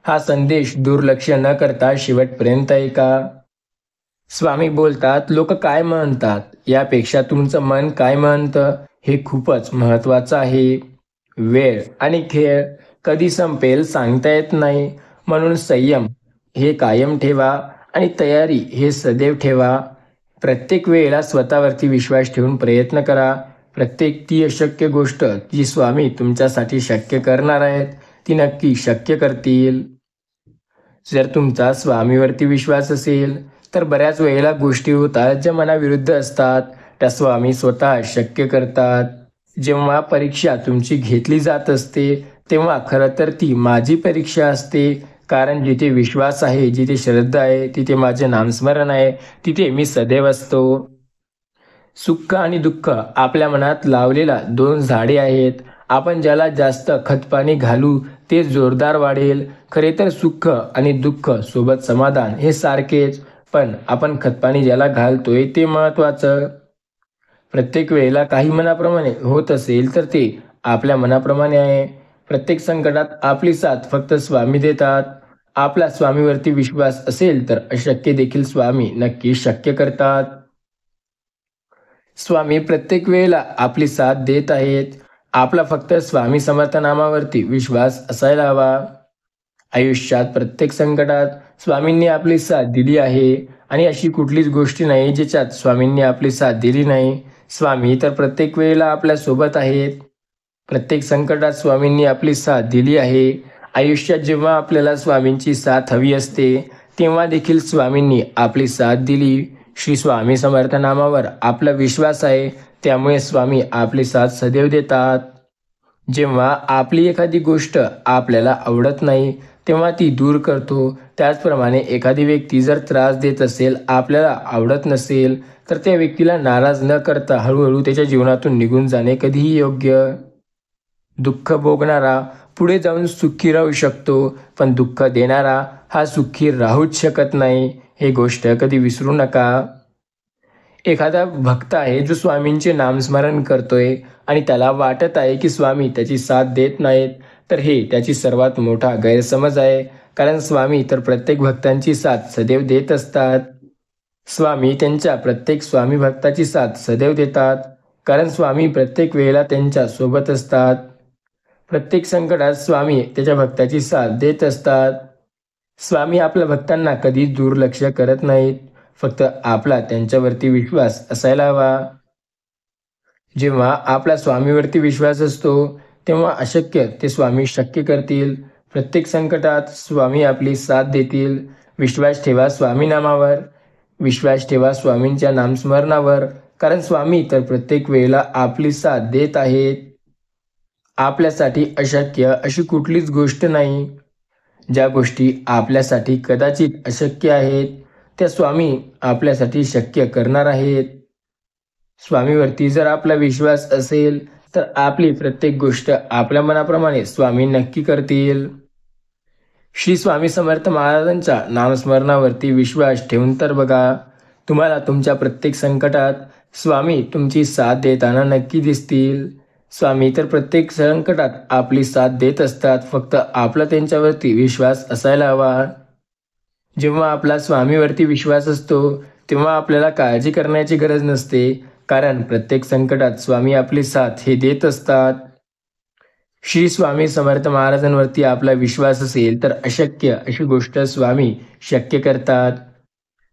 हा संदेश दुर्लक्ष न करता शेवटपर्यंत ऐका. स्वामी बोलतात, लोक काय म्हणतात यापेक्षा तुमचं मन काय म्हणतं हे खूपच महत्त्वाचं आहे. वेळ आणि खेळ कधी संपेल सांगता येत नाही, म्हणून संयम हे कायम ठेवा आणि तयारी हे सदैव ठेवा. प्रत्येक वेळेला स्वतःवरती विश्वास ठेवून प्रयत्न करा. प्रत्येक ती अशक्य गोष्ट जी स्वामी तुमच्यासाठी शक्य करणार आहेत ती नक्की शक्य करतील. जर तुमचा स्वामीवरती विश्वास असेल तर बऱ्याच वेळेला गोष्टी होतात ज्या मनाविरुद्ध असतात, त्या स्वामी स्वतः शक्य करतात. जेव्हा परीक्षा तुमची घेतली जात असते तेव्हा खरं तर ती माझी परीक्षा असते, कारण जिथे विश्वास आहे, जिथे श्रद्धा आहे, तिथे माझे नामस्मरण आहे, तिथे मी सदैव असतो. सुख आणि दुःख आपल्या मनात लावलेला दोन झाडे आहेत. आपण ज्याला जास्त खतपाणी घालू ते जोरदार वाढेल. खरे तर सुख आणि दुःख सोबत समाधान हे सारखेच, पण आपण खतपाणी ज्याला घालतोय ते महत्त्वाचं. प्रत्येक वेळेला काही मनाप्रमाणे होत असेल तर ते आपल्या मनाप्रमाणे आहे. प्रत्येक संकटात आपली साथ फक्त स्वामी देतात. आपला स्वामीवरती विश्वास असेल तर अशक्य देखील स्वामी नक्की शक्य करतात. स्वामी प्रत्येक वेळेला आपली साथ देत आहेत. आपला फक्त स्वामी समर्थ नामावरती विश्वास असायला हवा. आयुष्यात प्रत्येक संकटात स्वामींनी आपली साथ दिली आहे आणि अशी कुठलीच गोष्ट नाही ज्याच्यात स्वामींनी आपली साथ दिली नाही. स्वामी तर प्रत्येक वेळेला आपल्या सोबत आहेत. प्रत्येक संकटात स्वामींनी आपली साथ दिली आहे. आयुष्यात जेव्हा आपल्याला स्वामींची साथ हवी असते तेव्हा देखील स्वामींनी आपली साथ दिली. श्री स्वामी समर्थ नामावर आपला विश्वास आहे, त्यामुळे स्वामी आपली साथ सदैव देतात. जेव्हा आपली एखादी गोष्ट आपल्याला आवडत नाही तेव्हा ती दूर करतो. त्याचप्रमाणे एखादी व्यक्ती जर त्रास देत असेल, आपल्याला आवडत नसेल, तर त्या व्यक्तीला नाराज न करता हळूहळू त्याच्या जीवनातून निघून जाणे कधीही योग्य. दुःख भोगणारा पुढे जाऊन सुखी राहू शकतो, पण दुःख देणारा हा सुखी राहूच शकत नाही. हे गोष्ट कधी विसरू नका. एखादा भक्त आहे जो स्वामींचे नामस्मरण करतोय आणि त्याला वाटत आहे की स्वामी त्याची साथ देत नाहीत, तर हे त्याची सर्वात मोठा गैरसमज आहे. कारण स्वामी तर प्रत्येक भक्तांची साथ सदैव देत असतात. स्वामी त्यांच्या प्रत्येक स्वामी भक्ताची साथ सदैव देतात, कारण स्वामी प्रत्येक वेळेला त्यांच्या सोबत असतात. प्रत्येक संकटात स्वामी त्याच्या भक्ताची साथ देत असतात. स्वामी आपल्या भक्तांना कधीच दुर्लक्ष करत नाहीत. फक्त आपला त्यांच्यावरती विश्वास असायला हवा. जेव्हा आपला स्वामीवरती विश्वास असतो तेव्हा अशक्य ते स्वामी शक्य करतील. प्रत्येक संकटात स्वामी आपली साथ देतील. विश्वास ठेवा स्वामी नामावर. विश्वास ठेवा स्वामींच्या नामस्मरणावर, कारण स्वामी तर प्रत्येक वेळेला आपली साथ देत आहेत. आपल्यासाठी अशक्य अशी कुठलीच गोष्ट नाही. ज्या गोष्टी आपल्यासाठी कदाचित अशक्य आहेत, त्या स्वामी आपल्यासाठी शक्य करणार आहेत. स्वामीवरती जर आपला विश्वास असेल, तर आपली प्रत्येक गोष्ट आपल्या मनाप्रमाणे स्वामी नक्की करतील. श्री स्वामी समर्थ महाराजांच्या नामस्मरणावरती विश्वास ठेवून तर बघा, तुम्हाला तुमच्या प्रत्येक संकटात स्वामी तुमची साथ देताना नक्की दिसतील. स्वामी तर प्रत्येक संकटात आपली साथ देत असतात, फक्त आपला त्यांच्यावरती विश्वास असायला हवा. जेव्हा आपला स्वामीवरती विश्वास असतो, तेव्हा आपल्याला काळजी करण्याची गरज नसते, कारण प्रत्येक संकटात स्वामी आपली साथ हे देत असतात. श्री स्वामी समर्थ महाराजांवरती आपला विश्वास असेल, तर अशक्य अशी गोष्ट स्वामी शक्य करतात.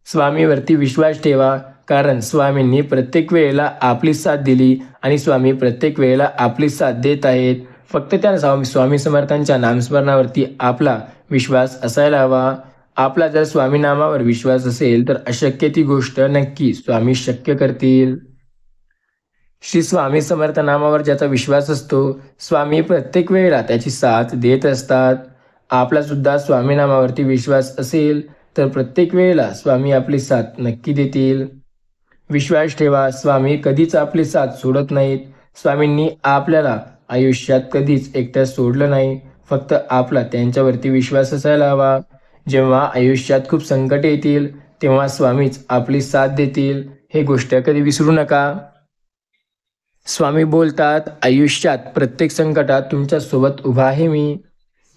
स्वामीवरती विश्वास ठेवा, कारण स्वामींनी प्रत्येक वेळेला आपली साथ दिली आणि स्वामी प्रत्येक वेळेला आपली साथ देत आहेत. फक्त त्या स्वामी समर्थांच्या नामस्मरणावरती आपला विश्वास असायला हवा. आपला जर स्वामी नामावर विश्वास असेल, तर अशक्य ती गोष्ट नक्की स्वामी शक्य करतील. श्री स्वामी समर्थ नामावर ज्याचा विश्वास असतो, स्वामी प्रत्येक वेळेला त्याची साथ देत असतात. आपला सुद्धा स्वामी नामावरती विश्वास असेल, तर प्रत्येक वेळेला स्वामी आपली साथ नक्की देतील. विश्वास ठेवा, स्वामी कधीच आपली साथ सोडत नाहीत. स्वामींनी आपल्याला आयुष्यात कधीच एकटं सोडलं नाही, फक्त आपला त्यांच्यावरती विश्वास असायला हवा. जेव्हा आयुष्यात खूप संकट येतील, तेव्हा स्वामीच आपली साथ देतील, हे गोष्ट कधी विसरू नका. स्वामी बोलतात, आयुष्यात प्रत्येक संकटात तुमच्या सोबत उभा आहे मी.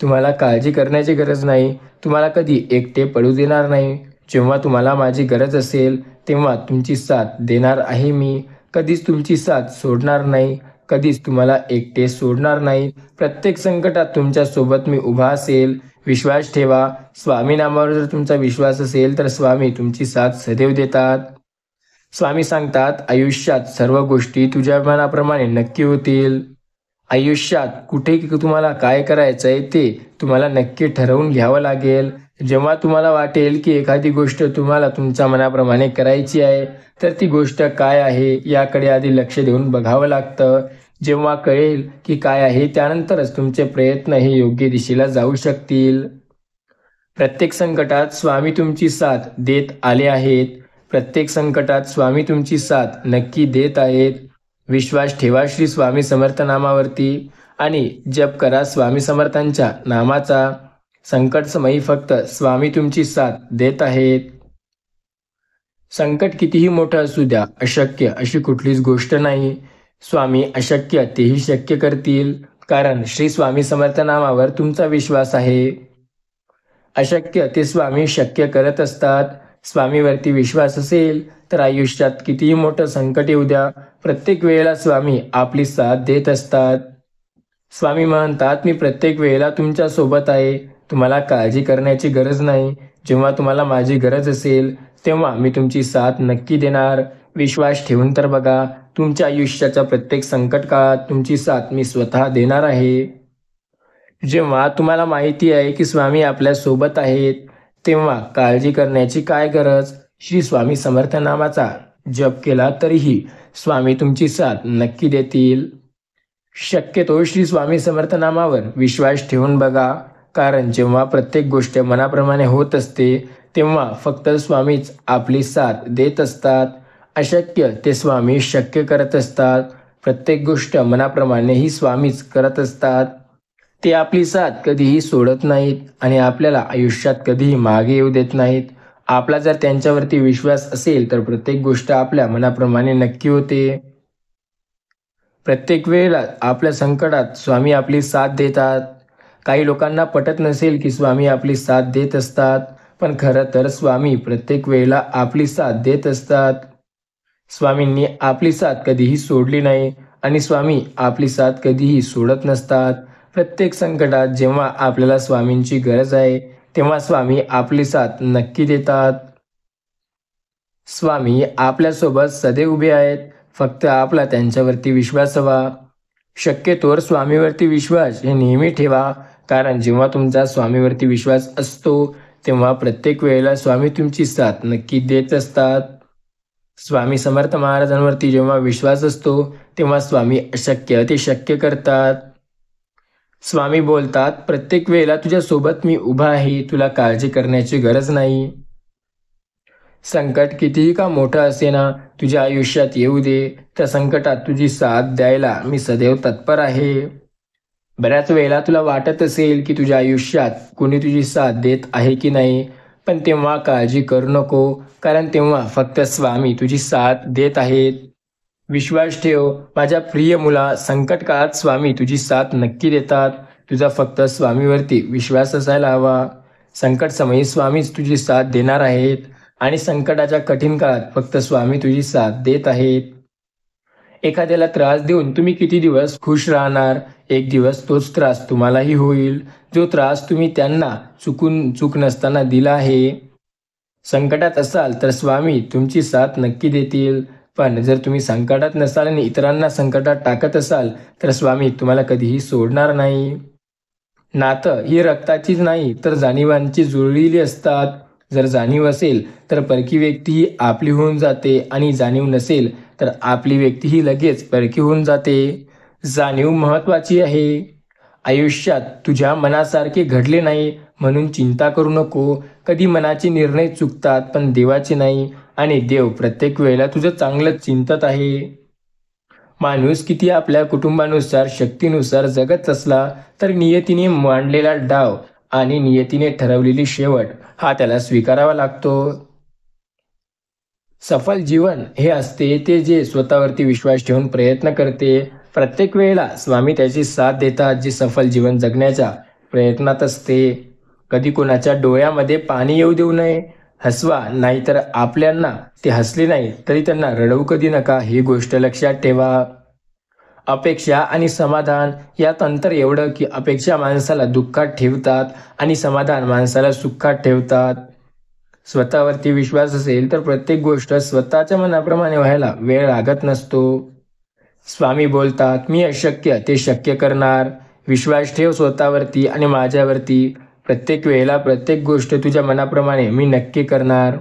तुम्हाला काळजी करण्याची गरज नाही. तुम्हाला कधी एकटे पडू देणार नाही. जेव्हा तुम्हाला माझी गरज असेल, तेव्हा तुमची साथ देणार आहे मी. कधीच तुमची साथ सोडणार नाही. कधीच तुम्हाला एकटे सोडणार नाही. प्रत्येक संकटात तुमच्या सोबत मी उभा असेल. विश्वास ठेवा. स्वामी नामावर जर तुमचा विश्वास असेल, तर स्वामी तुमची साथ सदैव देतात. स्वामी सांगतात, आयुष्यात सर्व गोष्टी तुझ्या मनाप्रमाणे नक्की होतील. आयुष्यात कुठे तुम्हाला काय करायचं आहे ते तुम्हाला नक्की ठरवून घ्यावं लागेल. जेव्हा तुम्हाला वाटेल की एखादी गोष्ट तुम्हाला तुमच्या मनाप्रमाणे करायची आहे, तर ती गोष्ट काय आहे याकडे आधी लक्ष देऊन बघावं लागतं. जेव्हा कळेल की काय आहे, त्यानंतरच तुमचे प्रयत्न हे योग्य दिशेला जाऊ शकतील. प्रत्येक संकटात स्वामी तुमची साथ देत आले आहेत. प्रत्येक संकटात स्वामी तुमची साथ नक्की देत आहेत. विश्वास ठेवा श्री स्वामी समर्थ नामावरती आणि जप करा स्वामी समर्थांच्या नामाचा. संकटसमयी फक्त स्वामी तुमची साथ देत आहेत. संकट कितीही मोठं असू द्या, अशक्य अशी कुठलीच गोष्ट नाही. स्वामी अशक्य तेही शक्य करतील, कारण श्री स्वामी समर्थ नामावर तुमचा विश्वास आहे. अशक्य ते स्वामी शक्य करत असतात. स्वामीवरती विश्वास असेल, तर आयुष्यात कितीही मोठं संकट येऊ द्या, प्रत्येक वेळेला स्वामी आपली साथ देत असतात. स्वामी म्हणतात, मी प्रत्येक वेळेला तुमच्या सोबत आहे. तुम्हाला काळजी करण्याची गरज नाही. जेव्हा तुम्हाला माझी गरज असेल, तेव्हा मी तुमची साथ नक्की देणार. विश्वास ठेवून तर बघा, तुमच्या आयुष्याच्या प्रत्येक संकट काळात तुमची साथ मी स्वतः देणार आहे. जेव्हा तुम्हाला माहिती आहे की स्वामी आपल्या सोबत आहेत, तेव्हा काळजी करण्याची काय गरज. श्री स्वामी समर्थ नामाचा जप केला तरीही स्वामी तुमची साथ नक्की देतील. शक्यतो श्री स्वामी समर्थ नामावर विश्वास ठेवून बघा, कारण जेव्हा प्रत्येक गोष्ट मनाप्रमाणे होत असते, तेव्हा फक्त स्वामीच आपली साथ देत असतात. अशक्य ते स्वामी शक्य करत असतात. प्रत्येक गोष्ट मनाप्रमाणेही स्वामीच करत असतात. ते आपली साथ कधीही सोडत नाहीत आणि आपल्याला आयुष्यात कधीही मागे येऊ देत नाहीत. आपला जर त्यांच्यावरती विश्वास असेल, तर प्रत्येक गोष्ट आपल्या मनाप्रमाणे नक्की होते. प्रत्येक वेळेला आपल्या संकटात स्वामी आपली साथ देतात. काही लोकांना पटत नसेल की स्वामी आपली साथ देत असतात, पण खरं तर स्वामी प्रत्येक वेळेला आपली साथ देत असतात. स्वामींनी आपली साथ कधीही सोडली नाही आणि स्वामी आपली साथ कधीही सोडत नसतात. प्रत्येक संकटात जेव्हा आपल्याला स्वामींची गरज आहे, तेव्हा स्वामी आपली साथ नक्की देतात. स्वामी आपल्यासोबत सदैव उभे आहेत. फक्त आपला त्यांच्यावरती विश्वास हवा. शक्यतोवर स्वामीवरती विश्वास हे नेहमी ठेवा, कारण जेव्हा तुमचा स्वामीवरती विश्वास असतो, तेव्हा प्रत्येक वेळेला स्वामी तुमची साथ नक्की देत असतात. स्वामी समर्थ महाराजांवरती जेव्हा विश्वास असतो, तेव्हा स्वामी अशक्य ते शक्य करतात. स्वामी बोलतात, प्रत्येक वेळेला तुझ्यासोबत मी उभा आहे, तुला काळजी करण्याची गरज नाही. संकट कितीही का मोठं असेना तुझ्या आयुष्यात येऊ दे, त्या संकटात तुझी साथ द्यायला मी सदैव तत्पर आहे. बऱ्याच वेळेला तुला वाटत असेल की तुझ्या आयुष्यात कोणी तुझी साथ देत आहे की नाही, पण तेव्हा काळजी करू नको, कारण तेव्हा फक्त स्वामी तुझी साथ देत आहेत. विश्वास ठेव माझ्या प्रिय मुला, संकट काळात स्वामी तुझी साथ नक्की देतात. तुझा फक्त स्वामीवरती विश्वास असायला हवा. संकट समयी स्वामीच तुझी साथ देणार आहेत आणि संकटाच्या कठीण काळात फक्त स्वामी तुझी साथ देत आहेत. एखाद्याला त्रास देऊन तुम्ही किती दिवस खुश राहणार? एक दिवस तोच त्रास तुम्हालाही होईल, जो त्रास तुम्ही त्यांना चूक नसताना दिला आहे. संकटात असाल तर स्वामी तुमची साथ नक्की देतील, पण जर तुम्ही संकटात नसाल आणि इतरांना संकटात टाकत असाल तर स्वामी तुम्हाला कधीही सोडणार नाही. नातं ही रक्ताचीच नाही तर जाणीवांची जुळलेली असतात. जर जाणीव असेल तर परकी व्यक्ती ही आपली होऊन जाते आणि जाणीव नसेल तर आपली व्यक्ती ही लगेच परकी होऊन जाते. जाणीव महत्त्वाची आहे. आयुष्यात तुझ्या मनासारखे घडले नाही म्हणून चिंता करू नको. कधी मनाचे निर्णय चुकतात पण देवाचे नाही, आणि देव प्रत्येक वेळेला तुझं चांगलं चिंतत आहे. माणूस किती आपल्या कुटुंबानुसार शक्तीनुसार जगत असला तर नियतीने मांडलेला डाव आणि नियतीने ठरवलेली शेवट हा त्याला स्वीकारावा लागतो. सफल जीवन हे असते ते जे स्वतःवरती विश्वास ठेवून प्रयत्न करते. प्रत्येक वेळेला स्वामी त्याची साथ देतात जे सफल जीवन जगण्याच्या प्रयत्नात असते. कधी कोणाच्या डोळ्यामध्ये पाणी येऊ देऊ नये. हसवा, नाहीतर आपल्यांना ते हसले नाही तरी त्यांना रडवू कधी नका, ही गोष्ट लक्षात ठेवा. अपेक्षा आणि समाधान यात अंतर एवढं की अपेक्षा माणसाला दुःखात ठेवतात आणि समाधान माणसाला सुखात ठेवतात. स्वतःवरती विश्वास असेल तर प्रत्येक गोष्ट स्वतःच्या मनाप्रमाणे व्हायला वेळ लागत नसतो. स्वामी बोलतात, मी अशक्य ते शक्य करणार. विश्वास ठेव स्वतःवरती आणि माझ्यावरती. प्रत्येक वेळेला प्रत्येक गोष्ट तुझ्या मनाप्रमाणे मी नक्की करणार.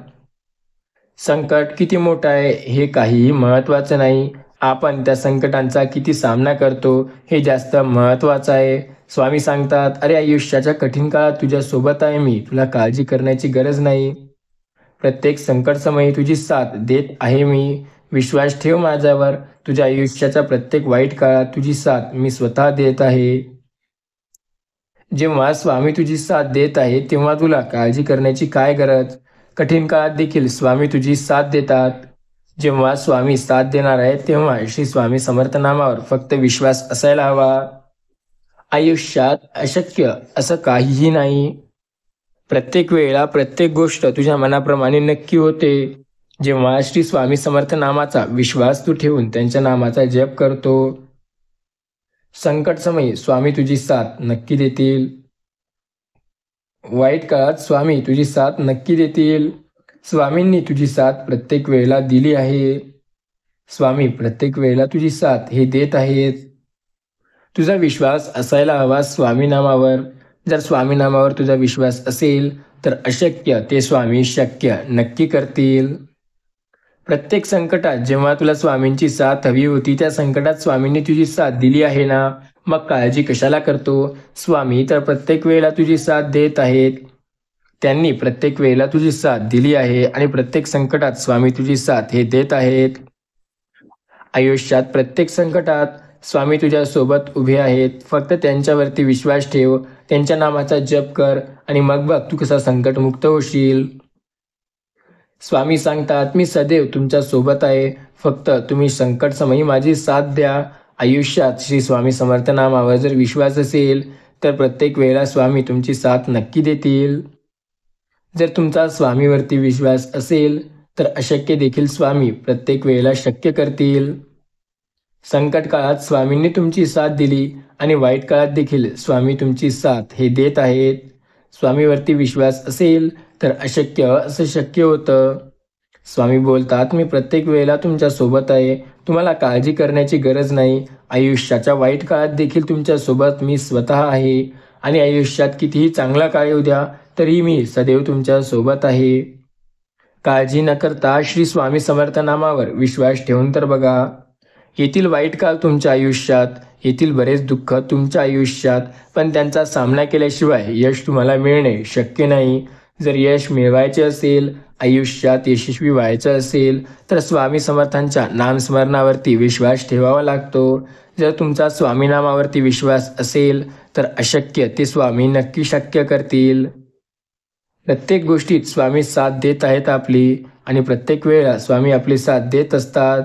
संकट किती मोठं आहे हे काहीही महत्त्वाचं नाही, आपण त्या संकटांचा किती सामना करतो हे जास्त महत्त्वाचं आहे. स्वामी सांगतात, अरे आयुष्याच्या कठीण काळात तुझ्यासोबत आहे मी, तुला काळजी करण्याची गरज नाही. प्रत्येक संकटसमयी तुझी साथ देत आहे मी. विश्वास ठेव माझ्यावर. तुझ्या आयुष्याच्या प्रत्येक वाईट काळात तुझी साथ मी स्वतः देत आहे. जेव्हा स्वामी तुझी साथ देत आहे तेव्हा तुला काळजी करण्याची काय गरज? कठीण काळात देखील स्वामी तुझी साथ देतात. जेव्हा स्वामी साथ देणार आहे तेव्हा श्री स्वामी समर्थ नामावर फक्त विश्वास असायला हवा. आयुष्यात अशक्य असं काहीही नाही. प्रत्येक वेळेला प्रत्येक गोष्ट तुझ्या मनाप्रमाणे नक्की होते. जेव्हा श्री स्वामी समर्थ नामाचा विश्वास तू ठेवून त्यांच्या नामाचा जप करतो. संकटसमयी स्वामी तुझी साथ नक्की देतील. वाईट काळात स्वामी तुझी साथ नक्की देतील. स्वामींनी तुझी साथ प्रत्येक वेळेला दिली आहे. स्वामी प्रत्येक वेळेला तुझी साथ हे देत आहेत. तुझा विश्वास असायला हवा स्वामी नामावर. जर स्वामी नामावर तुझा विश्वास असेल तर अशक्य ते स्वामी शक्य नक्की करतील. प्रत्येक संकटात जेव्हा तुला स्वामींची साथ हवी होती त्या संकटात स्वामींनी तुझी साथ दिली आहे ना, मग काळजी कशाला करतो? स्वामी तर प्रत्येक वेळेला तुझी साथ देत आहेत. त्यांनी प्रत्येक वेळेला तुझी साथ दिली आहे आणि प्रत्येक संकटात स्वामी तुझी साथ हे देत आहेत. आयुष्यात प्रत्येक संकटात स्वामी तुझ्या सोबत उभे आहेत. फक्त त्यांच्यावरती विश्वास ठेव, त्यांच्या नामाचा जप कर आणि मग बघ तू कसा संकटमुक्त होशील. स्वामी सांगतात, मी सदैव तुमच्या सोबत आहे, फक्त तुम्ही संकट समयी माझी साथ द्या. आयुष्यात श्री स्वामी समर्थ नामावर जर विश्वास असेल तर प्रत्येक वेळेला स्वामी तुमची साथ नक्की देतील. जर तुमचा स्वामीवरती विश्वास असेल तर अशक्य देखील स्वामी प्रत्येक वेळेला शक्य करतील. संकट काळात स्वामींनी तुमची साथ दिली आणि वाईट काळात देखील स्वामी तुमची साथ हे देत आहेत. स्वामीवरती विश्वास असेल तर अशक्य असं शक्य होतं. स्वामी बोलतात, मी प्रत्येक वेळेला तुमच्या सोबत आहे, तुम्हाला काळजी करण्याची गरज नाही. आयुष्याच्या वाईट काळात देखील तुमच्या सोबत मी स्वतः आहे आणि आयुष्यात कितीही चांगला काळ येऊ द्या तरी मी सदैव तुमच्या सोबत आहे. काळजी न करता श्री स्वामी समर्थ नामावर विश्वास ठेवून तर बघा. येथील वाईट काळ तुमच्या आयुष्यात, येथील बरेच दुःख तुमच्या आयुष्यात, पण त्यांचा सामना केल्याशिवाय यश तुम्हाला मिळणे शक्य नाही. जर यश मिळवायचे असेल, आयुष्यात यशस्वी व्हायचं असेल, तर स्वामी समर्थांच्या नामस्मरणावरती विश्वास ठेवावा लागतो. जर तुमचा स्वामी नामावरती विश्वास असेल, तर अशक्य ते स्वामी नक्की शक्य करतील. प्रत्येक गोष्टीत स्वामी साथ देत आहेत आपली आणि प्रत्येक वेळेला स्वामी आपली साथ देत असतात.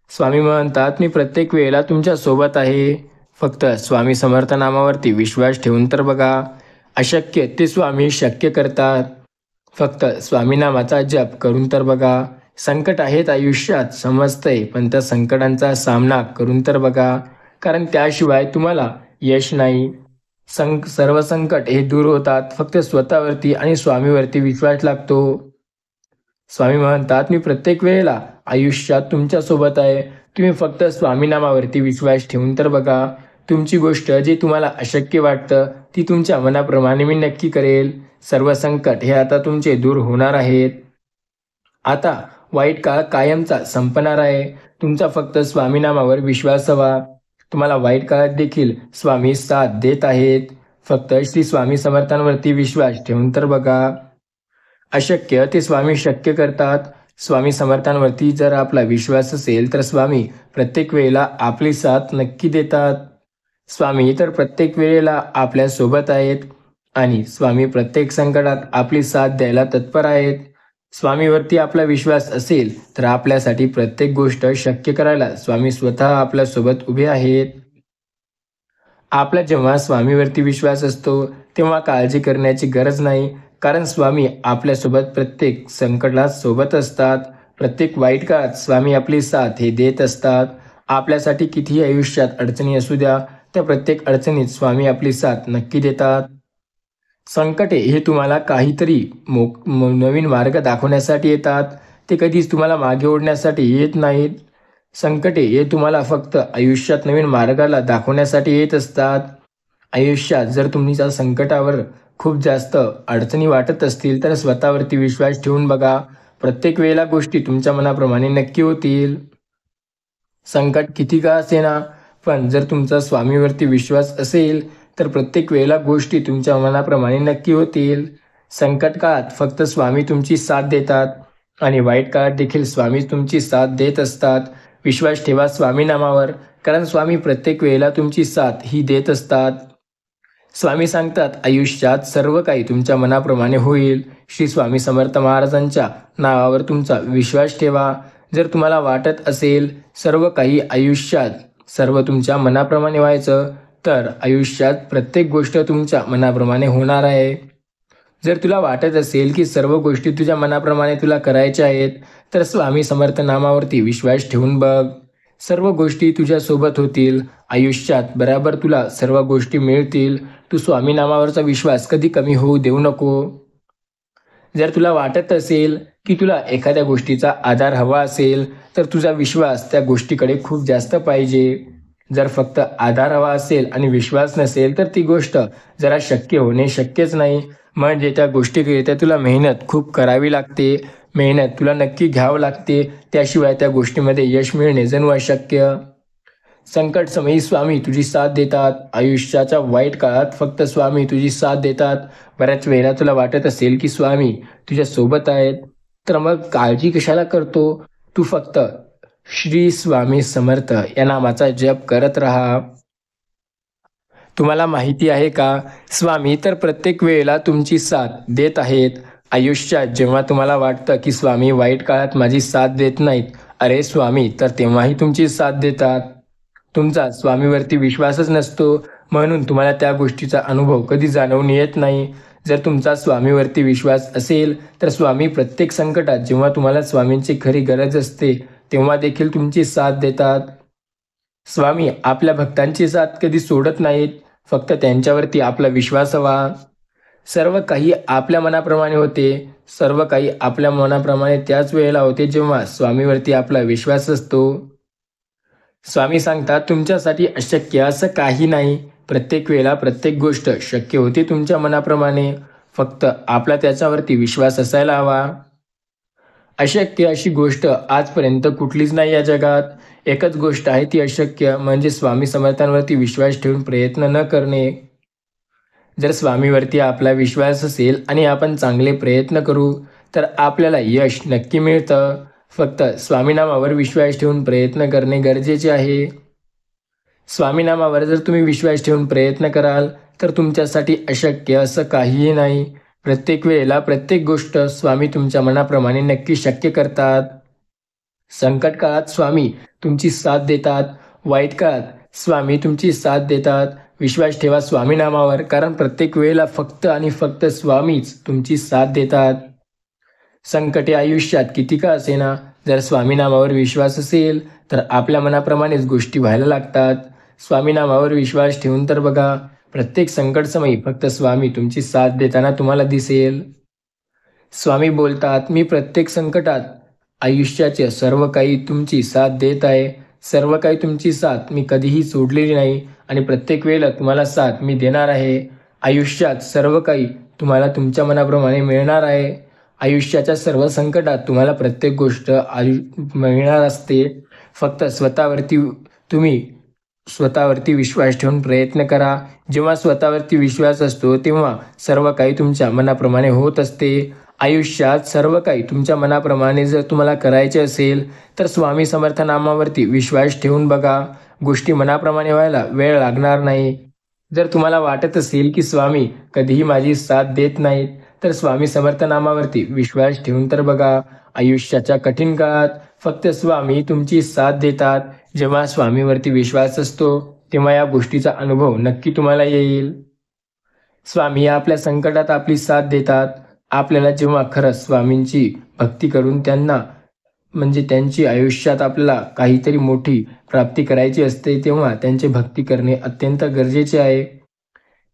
स्वामी म्हणतात, मी प्रत्येक वेळेला तुमच्या सोबत आहे. फक्त स्वामी समर्थ नामावरती विश्वास ठेवून तर बघा. अशक्य ते स्वामी शक्य करतात. फक्त स्वामी नामाचा जप करून तर बघा. संकट आहेत आयुष्यात समजतंय, पण त्या संकटांचा सामना करून तर बघा. कारण त्याशिवाय तुम्हाला यश नाही. सर्व संकट हे दूर होतात फक्त स्वतःवरती आणि स्वामीवरती विश्वास लागतो. स्वामी म्हणतात, मी प्रत्येक वेळेला आयुष्यात तुमच्यासोबत आहे. तुम्ही फक्त स्वामी नामावरती विश्वास ठेवून तर बघा. तुमची गोष्ट जे तुम्हाला अशक्य वाटतं ती तुमच्या मनाप्रमाणे मी नक्की करेल. सर्व संकट हे आता तुमचे दूर होणार आहेत. आता वाईट काळ कायमचा संपणार आहे. तुमचा फक्त स्वामी नामावर विश्वास हवा. तुम्हाला वाईट काळात देखील स्वामी साथ देत आहेत. फक्त श्री स्वामी समर्थांवरती विश्वास ठेवून तर बघा. अशक्य ते स्वामी शक्य करतात. स्वामी समर्थांवरती जर आपला विश्वास असेल तर स्वामी प्रत्येक वेळेला आपली साथ नक्की देतात. स्वामी तर प्रत्येक वेळेला आपल्या सोबत आहेत आणि स्वामी प्रत्येक संकटात आपली साथ द्यायला तत्पर आहेत. स्वामीवरती आपला विश्वास असेल तर आपल्यासाठी प्रत्येक गोष्ट शक्य करायला स्वामी स्वतः आपल्यासोबत उभे आहेत. आपला जेव्हा स्वामीवरती विश्वास असतो तेव्हा काळजी करण्याची गरज नाही. कारण स्वामी आपल्यासोबत प्रत्येक संकटात सोबत असतात. प्रत्येक वाईट काळात स्वामी आपली साथ हे देत असतात. आपल्यासाठी कितीही आयुष्यात अडचणी असू द्या, त्या प्रत्येक अडचणीत स्वामी आपली साथ नक्की देतात. संकटे हे तुम्हाला काहीतरी नवीन मार्ग दाखवण्यासाठी येतात. ते कधीच तुम्हाला मागे ओढण्यासाठी येत नाहीत. संकटे हे तुम्हाला फक्त आयुष्यात नवीन मार्गाला दाखवण्यासाठी येत असतात. आयुष्यात जर तुमच्या संकटावर खूप जास्त अडचणी वाटत असतील तर स्वतःवरती विश्वास ठेवून बघा. प्रत्येक वेळेला गोष्टी तुमच्या मनाप्रमाणे नक्की होतील. संकट किती का असेना, पण जर तुमचा स्वामीवरती विश्वास असेल तर प्रत्येक वेळेला गोष्टी तुमच्या मनाप्रमाणे नक्की होतील. संकट काळात फक्त स्वामी तुमची साथ देतात आणि वाईट काळात देखील स्वामी तुमची साथ देत असतात. विश्वास ठेवा स्वामी नामावर, कारण स्वामी प्रत्येक वेळेला तुमची साथ ही देत असतात. स्वामी सांगतात, आयुष्यात सर्व काही तुमच्या मनाप्रमाणे होईल. श्री स्वामी समर्थ महाराजांच्या नावावर तुमचा विश्वास ठेवा. जर तुम्हाला वाटत असेल सर्व काही आयुष्यात सर्व तुमच्या मनाप्रमाणे व्हायचं, तर आयुष्यात प्रत्येक गोष्ट तुमच्या मनाप्रमाणे होणार आहे. जर तुला वाटत असेल की सर्व गोष्टी तुझ्या मनाप्रमाणे तुला करायच्या आहेत, तर स्वामी समर्थ नामावरती विश्वास ठेवून बघ. सर्व गोष्टी तुझ्यासोबत होतील. आयुष्यात बरोबर तुला सर्व गोष्टी मिळतील. तू स्वामी नामावरचा विश्वास कधी कमी होऊ देऊ नको. जर तुला वाटत असेल की तुला एखाद्या गोष्टीचा आधार हवा असेल, तर तुझा विश्वास त्या गोष्टीकडे खूप जास्त पाहिजे. जर फक्त आधार हवा असेल आणि विश्वास नसेल तर ती गोष्ट जरा शक्य होणे शक्यच नाही. म्हणजे त्या गोष्टीकरिता तुला मेहनत खूप करावी लागते. मेहनत तुला नक्की घ्यावं लागते. त्याशिवाय त्या गोष्टीमध्ये यश मिळणे जणू अशक्य. संकट समयी स्वामी तुझी साथ देतात. आयुष्याच्या वाईट काळात फक्त स्वामी तुझी साथ देतात. बऱ्याच वेळेला तुला वाटत असेल की स्वामी तुझ्या सोबत आहेत, तर मग काळजी कशाला करतो? तू फक्त श्री स्वामी समर्थ या नामाचा जप करत राहा. तुम्हाला माहिती आहे का, स्वामी तर प्रत्येक वेळेला तुमची साथ देत आहेत. आयुष्यात जेव्हा तुम्हाला वाटतं की स्वामी वाईट काळात माझी साथ देत नाहीत, अरे स्वामी तर तेव्हाही तुमची साथ देतात. तुमचा स्वामीवरती विश्वासच नसतो, म्हणून तुम्हाला त्या गोष्टीचा अनुभव कधी जाणवून येत नाही. जर तुमचा स्वामीवरती विश्वास असेल तर स्वामी प्रत्येक संकटात जेव्हा तुम्हाला स्वामींची खरी गरज असते तेव्हा देखील तुमची साथ देतात. स्वामी आपल्या भक्तांची साथ कधी सोडत नाहीत. फक्त त्यांच्यावरती आपला विश्वास हवा. सर्व काही आपल्या मनाप्रमाणे होते. सर्व काही आपल्या मनाप्रमाणे त्याच वेळेला होते जेव्हा स्वामीवरती आपला विश्वास असतो. स्वामी सांगतात, तुमच्यासाठी अशक्य असं काही नाही. प्रत्येक वेळेला प्रत्येक गोष्ट शक्य होते तुमच्या मनाप्रमाणे. फक्त आपला त्याच्यावरती विश्वास असायला हवा. अशक्य अशी गोष्ट आजपर्यंत कुठलीच नाही या जगात. एकच गोष्ट आहे ती अशक्य, म्हणजे स्वामी समर्थांवरती विश्वास ठेवून प्रयत्न न करणे. जर स्वामीवरती आपला विश्वास असेल आणि आपण चांगले प्रयत्न करू, तर आपल्याला यश नक्की मिळतं. फक्त स्वामीनामावर विश्वास ठेवून प्रयत्न करणे गरजेचे आहे. स्वामीनामावर जर तुम्ही विश्वास ठेवून प्रयत्न कराल, तर तुमच्यासाठी अशक्य असं काहीही नाही. प्रत्येक वेळेला प्रत्येक गोष्ट स्वामी तुमच्या मनाप्रमाणे नक्की शक्य करतात. संकट काळात स्वामी तुमची साथ देतात. वाईट काळात स्वामी तुमची साथ देतात. विश्वास ठेवा स्वामीनामावर, कारण प्रत्येक वेळेला फक्त आणि फक्त स्वामीच तुमची साथ देतात. संकटे आयुष्यात किती का असेना, जर स्वामीनामावर विश्वास असेल तर आपल्या मनाप्रमाणेच गोष्टी व्हायला लागतात. स्वामीनामावर विश्वास ठेवून तर बघा, प्रत्येक संकटसमयी फक्त स्वामी तुमची साथ देताना तुम्हाला दिसेल. स्वामी बोलतात, मी प्रत्येक संकटात आयुष्याचे सर्व काही तुमची साथ देत आहे. सर्व काही तुमची साथ मी कधीही सोडलेली नाही आणि प्रत्येक वेळेला तुम्हाला साथ मी देणार आहे. आयुष्यात सर्व काही तुम्हाला तुमच्या मनाप्रमाणे मिळणार आहे. आयुष्याच्या सर्व संकटात तुम्हाला प्रत्येक गोष्ट मिळणार असते. फक्त तुम्ही स्वतःवरती विश्वास ठेवून प्रयत्न करा. जेव्हा स्वतःवरती विश्वास असतो, तेव्हा सर्व काही तुमच्या मनाप्रमाणे होत असते. आयुष्यात सर्व काही तुमच्या मनाप्रमाणे जर तुम्हाला करायचे असेल, तर स्वामी समर्थ नामावरती विश्वास ठेवून बघा. गोष्टी मनाप्रमाणे व्हायला वेळ लागणार नाही. जर तुम्हाला वाटत असेल की स्वामी कधीही माझी साथ देत नाहीत, तर स्वामी समर्थ नामावरती विश्वास ठेवून तर बघा. आयुष्याच्या कठीण काळात फक्त स्वामी तुमची साथ देतात. जेव्हा स्वामीवरती विश्वास असतो, तेव्हा या गोष्टीचा अनुभव नक्की तुम्हाला येईल. स्वामी आपल्या संकटात आपली साथ देतात. आपल्याला जेव्हा खरंच स्वामींची भक्ती करून त्यांना, म्हणजे त्यांची आयुष्यात आपल्याला काहीतरी मोठी प्राप्ती करायची असते, तेव्हा त्यांची भक्ती करणे अत्यंत गरजेचे आहे.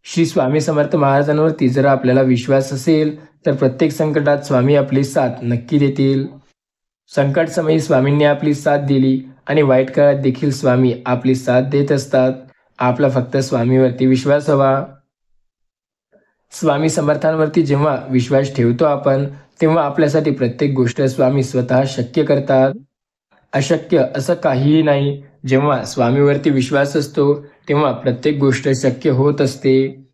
श्री स्वामी समर्थ महाराजांवरती जर आपल्याला विश्वास असेल, तर प्रत्येक संकटात स्वामी आपली साथ नक्की देतील. संकट समयी स्वामींनी आपली साथ दिली आणि वाईट काळात देखील स्वामी आपली साथ देत असतात. आपला फक्त स्वामीवरती विश्वास हवा. स्वामी समर्थांवरती जेव्हा विश्वास ठेवतो आपण, तेव्हा आपल्यासाठी प्रत्येक गोष्ट स्वामी स्वतः शक्य करतात. अशक्य असं काहीही नाही. जेव्हा स्वामीवरती विश्वास असतो, तेव्हा प्रत्येक गोष्ट शक्य होत असते.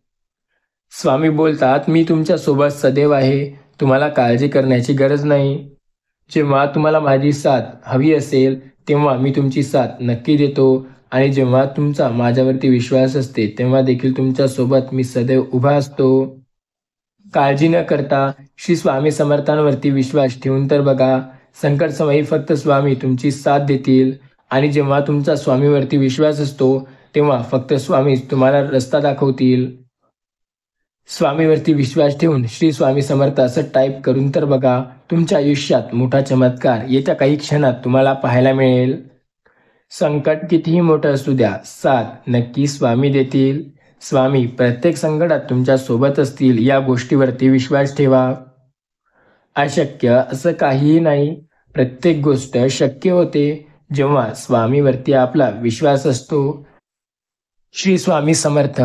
स्वामी बोलतात, मी तुमच्या सोबत सदैव आहे. तुम्हाला काळजी करण्याची गरज नाही. जेव्हा तुम्हाला माझी साथ हवी असेल, तेव्हा मी तुमची साथ नक्की देतो आणि जेव्हा तुमचा माझ्यावरती विश्वास असते, तेव्हा देखील तुमच्यासोबत मी सदैव उभा असतो. काळजी न करता श्री स्वामी समर्थांवरती विश्वास ठेवून तर बघा. संकट समयी फक्त स्वामी तुमची साथ देतील आणि जेव्हा तुमचा स्वामीवरती विश्वास असतो, तेव्हा फक्त स्वामीच तुम्हाला रस्ता दाखवतील. स्वामीवरती विश्वास ठेवून श्री स्वामी समर्थ असं टाईप करून तर बघा. तुमच्या आयुष्यात मोठा चमत्कार येत्या काही क्षणात तुम्हाला पाहायला मिळेल. संकट कितीही मोठं असू द्या, साथ नक्की स्वामी देतील. स्वामी प्रत्येक संकटात तुमच्या सोबत असतील, या गोष्टीवरती विश्वास ठेवा. अशक्य असं काहीही नाही. प्रत्येक गोष्ट शक्य होते जेव्हा स्वामीवरती आपला विश्वास असतो. श्री स्वामी समर्थ.